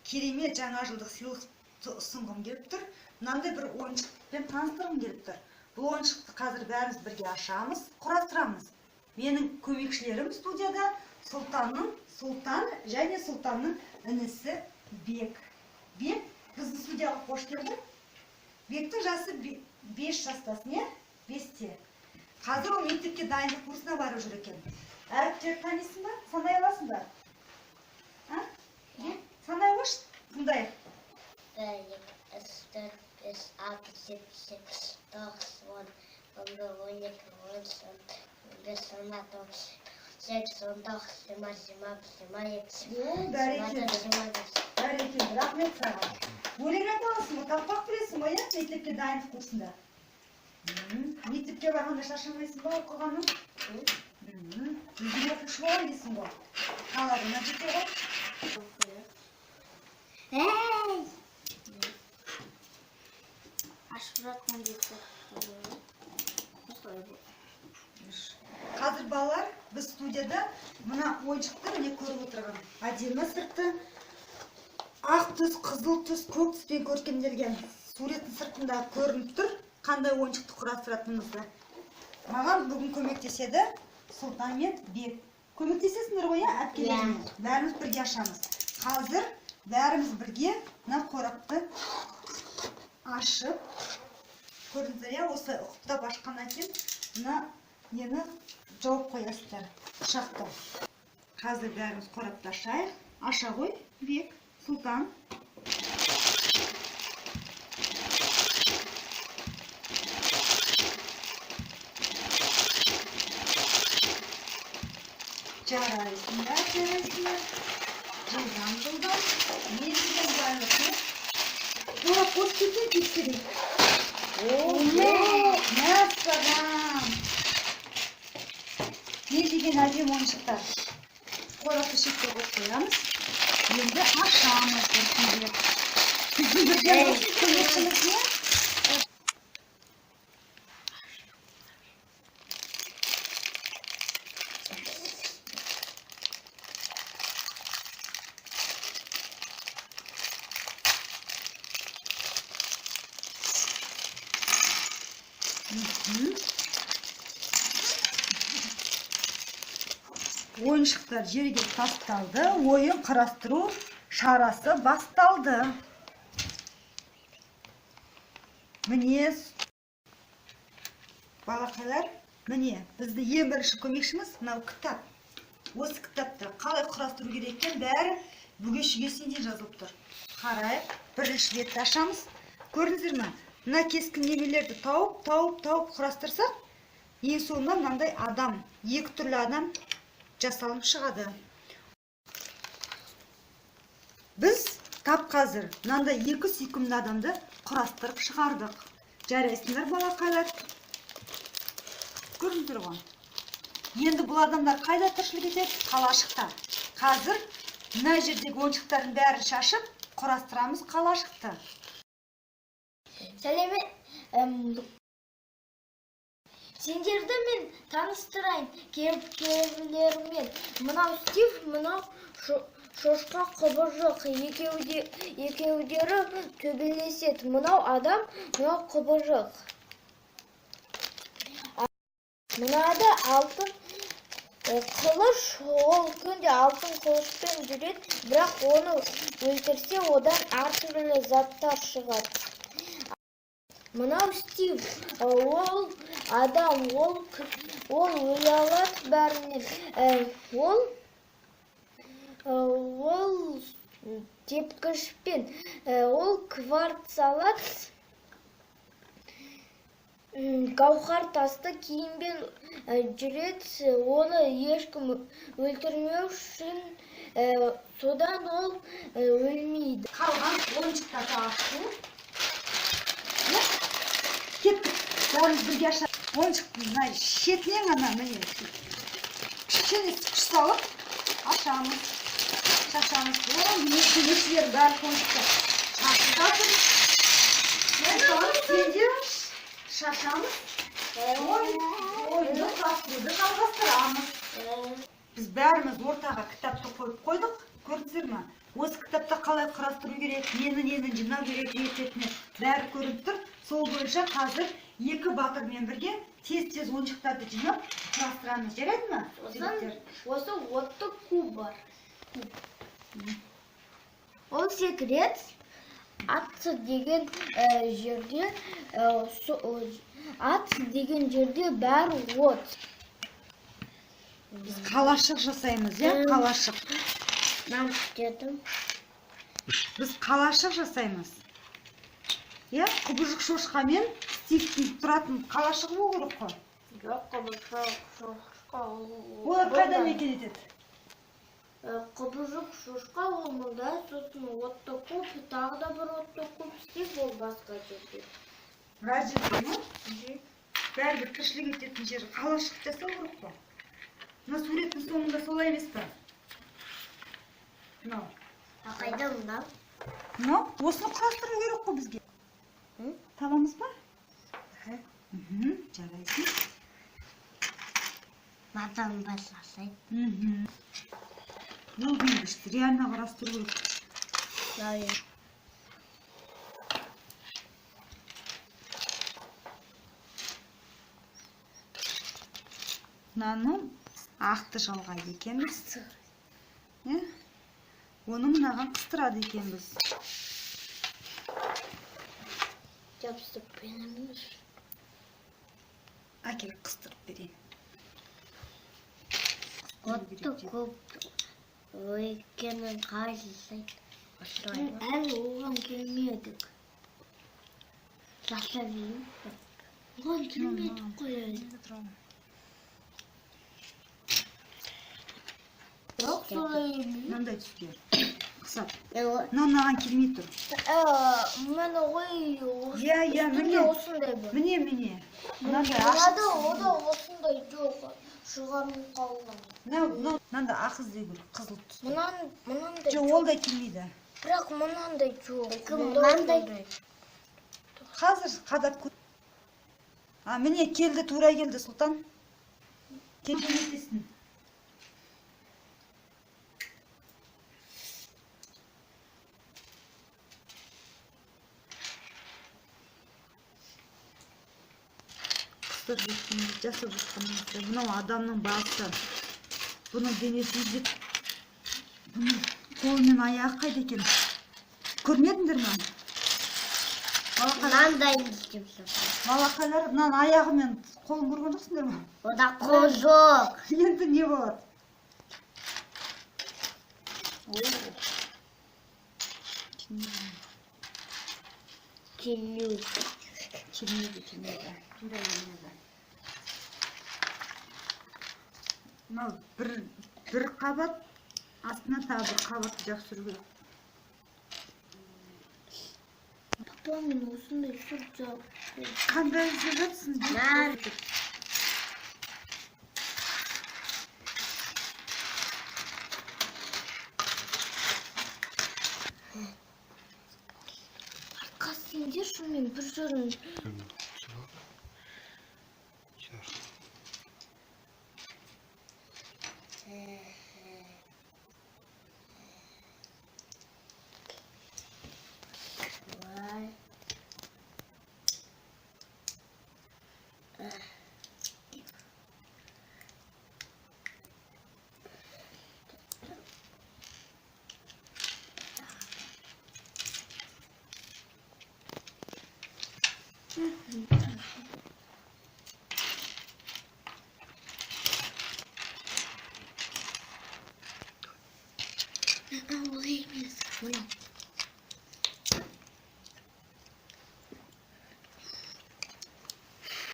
керемет жаңа жылдық сыйлық ұсынғым келіп тұр. Мынандай бір ойыншықпен таныстырғым келіп тұр. Бұл ойыншықты қазір бәріміз бірге ашамыз, құрастырамыз. Менің көмекшілерім студияда Сұлтан және Сұлтанның інісі Бек. Бек, біздің студияға қош келді. Бектің жасы 5 жастасын, е? 5-те. Қазір ол мектепке дайындық курсына барып жүр екен. Әріптерді танисың ба? Санай аласың ба? Санай қош, тыңдайық. 1, 2, 3, 4, 5, 6, 7, 8, 9, 10, 11, 12, 13, 14, 15, 16, 17, 18, Бәрекелді, рахмет саған. Өлең айта аласың ба? Тақпақ білесің ба, мектепке дайындық курсында? Мектепке барғанда шаршамайсың ба оқығаның? Өзің оқушы болам дейсің ғой. Қаладына жете ғой. Ашып жатқан детсек. Қазір балалар, біз студияда мына ойыншықты міне көріп отырған. Әдемі сырты, ақ түс, қызыл түс, көк түспен көркемделген суреттің сыртында көрініп тұр. Қандай ойыншықты құрастыратынымызды. Маған бүгін көмектеседі Сұлтан мен Бек. Көмектесесіңдер ғой, әпкелеріміз. Бәріміз бірге ашамыз. Қазір бәріміз бірге мына қорапты ашып, көрдіңіздер, осы ұқтап ашқаннан кейін мына нені жауып қоясыздар, ұшақты. Қазір бәріміз қорапты ашайық. Аша ғой, Бек, Сұлтан. Жарайсыңдар. Жылдан. Не деген байлықны? Қорап қос кетен тексерейік. Мәссаған! Не деген әдем ойыншықтар? Қорапты шетке қойып қоямыз. Енді ашамыз біртіндеп. Біздің бірден көмекшіміз не? Ойыншықтар жерге тасталды, ойын құрастыру шарасы басталды. Міне, балақайлар, міне, бізді ең бірінші көмекшіміз мынау кітап. Осы кітапты қалай құрастыру керек екен бәрі бүге-шүгесінде жазылып тұр. Қарайық, бірінші бетті ашамыз. Көрдіңіздер ме? Мына кескі немелерді тауып құрастырсақ, ең соңында мынандай адам, екі түрлі адам жасалып шығады. Біз тап қазір мынандай екі сүйкімді адамды құрастырып шығардық. Жарайсыңдар балақайлар. Көрдіңіздер ғой. Енді бұл адамдар қайда тіршілік етеді? Қалашықта. Қазір мына жердегі ойыншықтардың бәрін шашып, құрастырамыз қалашықты. Сәлемет. Сендерді мен таныстырайын кейіпкерлермен. Мынау Стив, мынау шошқа құбыжық. Екеудері төбелеседі. Мынау адам, мынау құбыжық. Мынада алтын қылыш, ол күнде алтын қылышпен жүреді, бірақ оны өлтірсе, одан әртүрлі заттар шығады. Мынау Стив, ол адам, ол ұялады бәрінен. Ол тепкішпен, ол кварц алады. Гауһар тасты киімбен жүреді, оны ешкім өлтірмеу үшін, содан ол өлмейді. Қалған ойыншықтарды ашу. Кеттік, бәріміз бірге ашады. Ойыншықтың шетінен ғана міне кішкене күш салып ашамыз. Шашамыз. Немесілер бәрі ойыншықты шашып жатыр. Сенде шашамыз. Ойынды құрастыруды жалғастырамыз. Біз бәріміз ортаға кітапты қойып қойдық. Көрдіңіздер ме? Осы кітапта қалай құрастыру керек, нені жинау керек, ететіні бәрі көрініп тұр. Сол бойынша қазір екі батырмен бірге тез ойыншықтарды жинап құрастырамыз. Жарайды ма? Осы отты куб бар. Ол секрет ат деген жерде бәрі от. Біз қалашық жасаймыз, қалашық. Мен күтетім. Біз қалашық жасаймыз. Құбыжық шошқамен стиктің тұратын қалашық болу керек қой. Жоқ, құбыжық шошқа. Олар қайда мекен етеді? Құбыжық шошқа ол мұнда, сосын отты куб, тағы да бір отты куб істеп, ол басқа жерде. Әр жерде ме? Бәрібір тіршілік ететін жер қалашық жасау керек қой. Мына суреттің соңында солай емес пе? Мынау. Қайда мынау? Мынау? Осыны құрастыру керек қой бізге. Табамыз ба? Жарайсың. Мадан басасай. Мынау бейгіш, реально құрастыру керек. Мынаны ақты жалғайды екенбіз. Оны мынаған қыстырады екенбіз. Жабыстып береміз. Әкел қыстырып берейін. Отты көп екенін қайсысай. Әлі оған келмедік. Жаса дейін. Оған келмедік қойайды. Жоқ, солай емес. Мынандай түске. Қысап. Мынаған келмей тұр. Мен ой, міне. осындай бір. Міне. Мынандай Ода осындай жоқ. Шығармын қалған. Мынандай ақыз дейгіл, қызыл түс. Мұнандай Жоқ, ол да келмейді. бірақ мұнандай жоқ. Мұнандай. Қазір қадап көт. Міне келді, тура келді, Сұлтан. Келген етесін. Жасап жатқанымызда мынау адамның басы, бұның денесі іздеп, бұның қолы мен аяғы қайда екен? Көрмедіңдер ме? Мынандай істепсің. Балақайлар мынаны аяғы мен қолын көрген жоқсыңдар ма? Ода қол жоқ. Енді не болады? Келмейді. Мынау бір қабат, астына тағы бір қабат жақсыру керек. Папа, мен осындай сұр жоқ. Қандай іздеп жатсың? Арқа сендер шымен бір жүрін. Ол емес.